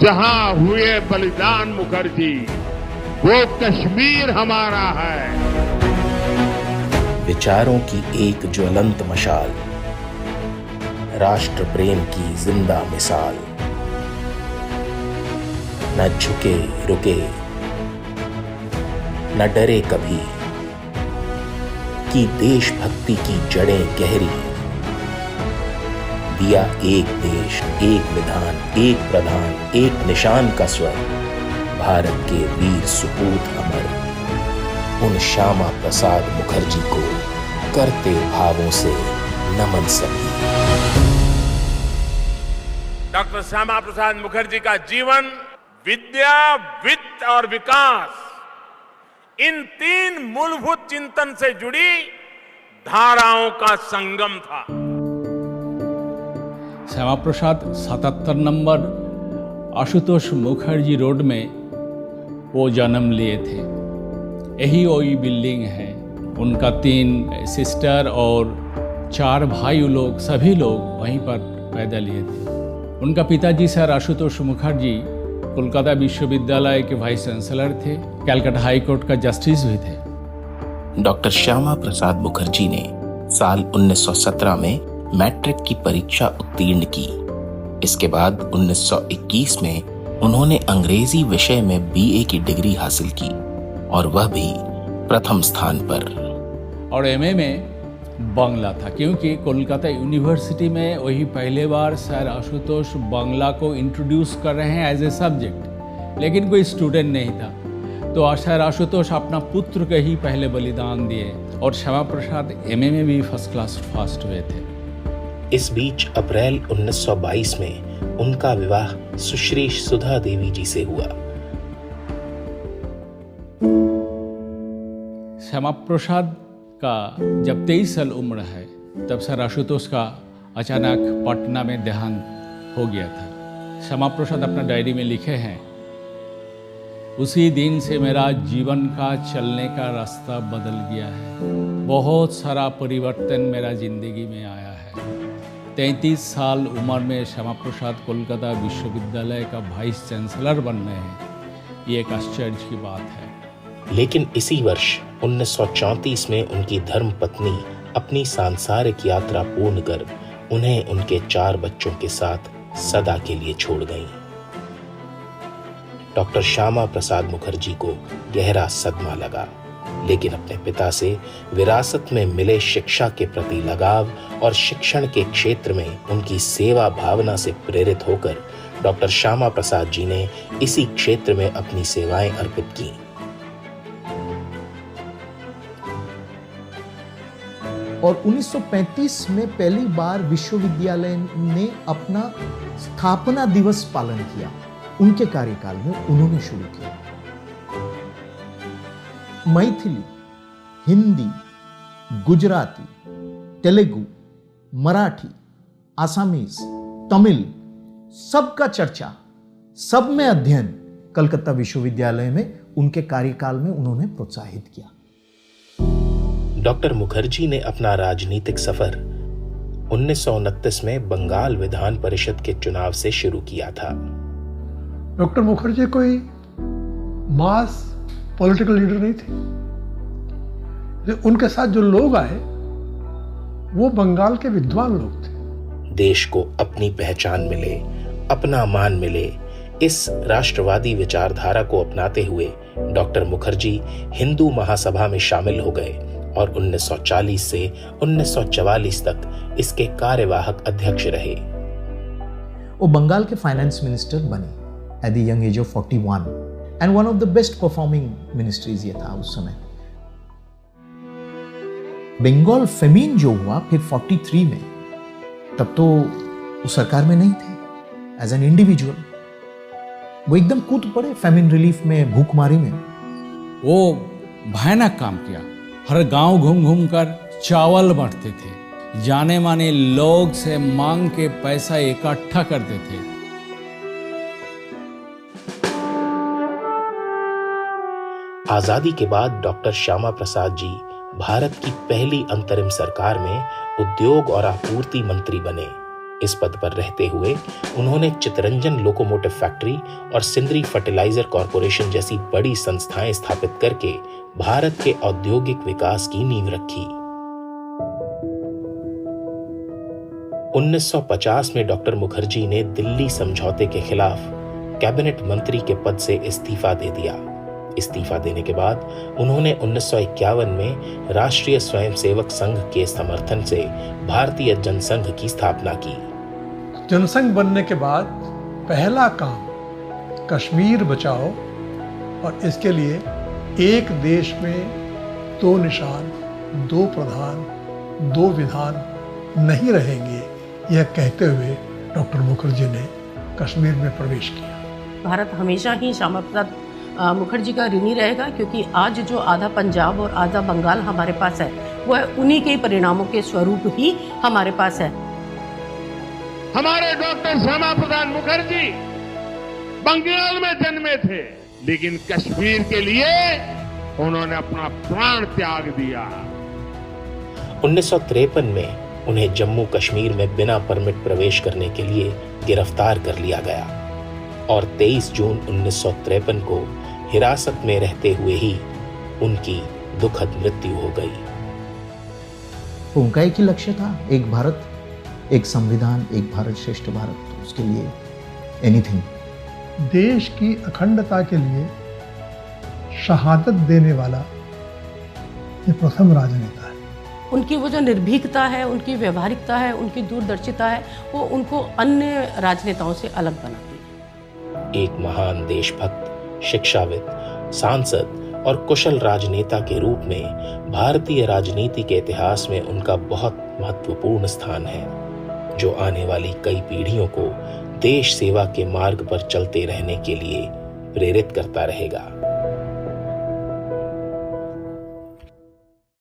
जहां हुए बलिदान मुखर्जी, वो कश्मीर हमारा है। विचारों की एक ज्वलंत मशाल, राष्ट्र प्रेम की जिंदा मिसाल, न झुके रुके न डरे कभी, की देशभक्ति की जड़ें गहरी, दिया एक देश, एक विधान, एक प्रधान, एक निशान का स्वर, भारत के वीर सुपूत अमर, उन श्यामा प्रसाद मुखर्जी को करते भावों से नमन सभी। डॉक्टर श्यामा प्रसाद मुखर्जी का जीवन विद्या, वित्त और विकास, इन तीन मूलभूत चिंतन से जुड़ी धाराओं का संगम था। श्यामा प्रसाद 77 नंबर आशुतोष मुखर्जी रोड में वो जन्म लिए थे। यही वही बिल्डिंग है। उनका 3 सिस्टर और 4 भाई लोग, सभी लोग वहीं पर पैदा लिए थे। उनका पिताजी सर आशुतोष मुखर्जी कोलकाता विश्वविद्यालय के वाइस चांसलर थे, कलकत्ता हाई कोर्ट का जस्टिस भी थे। डॉक्टर श्यामा प्रसाद मुखर्जी ने साल 1917 में मैट्रिक की परीक्षा उत्तीर्ण की। इसके बाद 1921 में उन्होंने अंग्रेजी विषय में बीए की डिग्री हासिल की और वह भी प्रथम स्थान पर। और एमए में बांग्ला था, क्योंकि कोलकाता यूनिवर्सिटी में वही पहले बार सर आशुतोष बांग्ला को इंट्रोड्यूस कर रहे हैं एज ए सब्जेक्ट, लेकिन कोई स्टूडेंट नहीं था। तो सर आशुतोष अपना पुत्र के ही पहले बलिदान दिए और श्यामा प्रसाद एमए में भी फर्स्ट क्लास पास हुए थे। इस बीच अप्रैल 1922 में उनका विवाह सुश्री सुधा देवी जी से हुआ। श्यामा प्रसाद का जब 23 साल उम्र है तब सर आशुतोष का अचानक पटना में देहांत हो गया था। श्यामा प्रसाद अपना डायरी में लिखे हैं, उसी दिन से मेरा जीवन का चलने का रास्ता बदल गया है। बहुत सारा परिवर्तन मेरा जिंदगी में आया है। 33 साल उम्र में श्यामा प्रसाद कोलकाता विश्वविद्यालय का वाइस चांसलर बन रहे हैं, ये एक आश्चर्य की बात है। लेकिन इसी वर्ष 1934 में उनकी धर्मपत्नी अपनी सांसारिक यात्रा पूर्ण कर उन्हें उनके 4 बच्चों के साथ सदा के लिए छोड़ गईं। डॉक्टर श्यामा प्रसाद मुखर्जी को गहरा सदमा लगा, लेकिन अपने पिता से विरासत में मिले शिक्षा के प्रति लगाव और शिक्षण के क्षेत्र में उनकी सेवा भावना से प्रेरित होकर डॉक्टर श्यामा प्रसाद जी ने इसी क्षेत्र में अपनी सेवाएं अर्पित की। और 1935 में पहली बार विश्वविद्यालय ने अपना स्थापना दिवस पालन किया। उनके कार्यकाल में उन्होंने शुरू किया। मैथिली, हिंदी, गुजराती, तेलुगु, मराठी, आसामीज, तमिल, सबका चर्चा, सब में अध्ययन कलकत्ता विश्वविद्यालय में उनके कार्यकाल में उन्होंने प्रोत्साहित किया। डॉक्टर मुखर्जी ने अपना राजनीतिक सफर 1929 में बंगाल विधान परिषद के चुनाव से शुरू किया था। डॉक्टर मुखर्जी कोई मास पॉलिटिकल लीडर नहीं थे। उनके साथ जो लोग आए वो बंगाल के विद्वान लोग थे। देश को अपनी पहचान मिले, अपना मान मिले, इस राष्ट्रवादी विचारधारा को अपनाते हुए डॉक्टर मुखर्जी हिंदू महासभा में शामिल हो गए और 1940 से 1944 तक इसके कार्यवाहक अध्यक्ष रहे। वो बंगाल के फाइनेंस मिनिस्टर बने at the young age of 41 and one of the best performing ministries ये था उस समय। बंगाल फेमीन जो हुआ फिर 43 में, तब तो वो सरकार में नहीं थे। एज एन इंडिविजुअल वो एकदम कूद पड़े फेमीन रिलीफ में, भूखमारी में। वो भयानक काम किया। हर गांव घूम घूम कर चावल बांटते थे, जाने माने लोग से मांग के पैसा इकट्ठा करते थे। आजादी के बाद डॉक्टर श्यामा प्रसाद जी भारत की पहली अंतरिम सरकार में उद्योग और आपूर्ति मंत्री बने। इस पद पर रहते हुए उन्होंने चितरंजन लोकोमोटिव फैक्ट्री और सिंदरी फर्टिलाइजर कॉरपोरेशन जैसी बड़ी संस्थाएं स्थापित करके भारत के औद्योगिक विकास की नींव रखी। 1950 में डॉक्टर मुखर्जी ने दिल्ली समझौते के खिलाफ कैबिनेट मंत्री के पद से इस्तीफा दे दिया। इस्तीफा देने के बाद उन्होंने 1951 में राष्ट्रीय स्वयंसेवक संघ के समर्थन से भारतीय जनसंघ की स्थापना की। जनसंघ बनने के बाद पहला काम कश्मीर बचाओ और इसके लिए एक देश में दो निशान, दो प्रधान, दो विधान नहीं रहेंगे, यह कहते हुए डॉक्टर मुखर्जी ने कश्मीर में प्रवेश किया। भारत हमेशा ही श्यामा प्रसाद मुखर्जी का ऋणी रहेगा, क्योंकि आज जो आधा पंजाब और आधा बंगाल हमारे पास है वह उन्हीं के परिणामों के स्वरूप ही हमारे पास है। हमारे डॉक्टर श्यामा प्रसाद मुखर्जी बंगाल में जन्मे थे, लेकिन कश्मीर के लिए उन्होंने अपना प्राण त्याग दिया। 1953 में उन्हें जम्मू कश्मीर में बिना परमिट प्रवेश करने के लिए गिरफ्तार कर लिया गया और 23 जून 1953 को हिरासत में रहते हुए ही उनकी दुखद मृत्यु हो गई। उनका एक ही लक्ष्य था, एक भारत, एक संविधान, एक भारत श्रेष्ठ भारत, तो उसके लिए एनीथिंग। देश की अखंडता के लिए शहादत देने वाला ये प्रथम राजनेता है। उनकी वो जो निर्भीकता है, उनकी व्यवहारिकता है, उनकी दूरदर्शिता है, वो उनको अन्य राजनेताओं से अलग बनाती है। एक महान देशभक्त, शिक्षाविद, सांसद और कुशल राजनेता के रूप में भारतीय राजनीति के इतिहास में उनका बहुत महत्वपूर्ण स्थान है, जो आने वाली कई पीढ़ियों को देश सेवा के मार्ग पर चलते रहने के लिए प्रेरित करता रहेगा।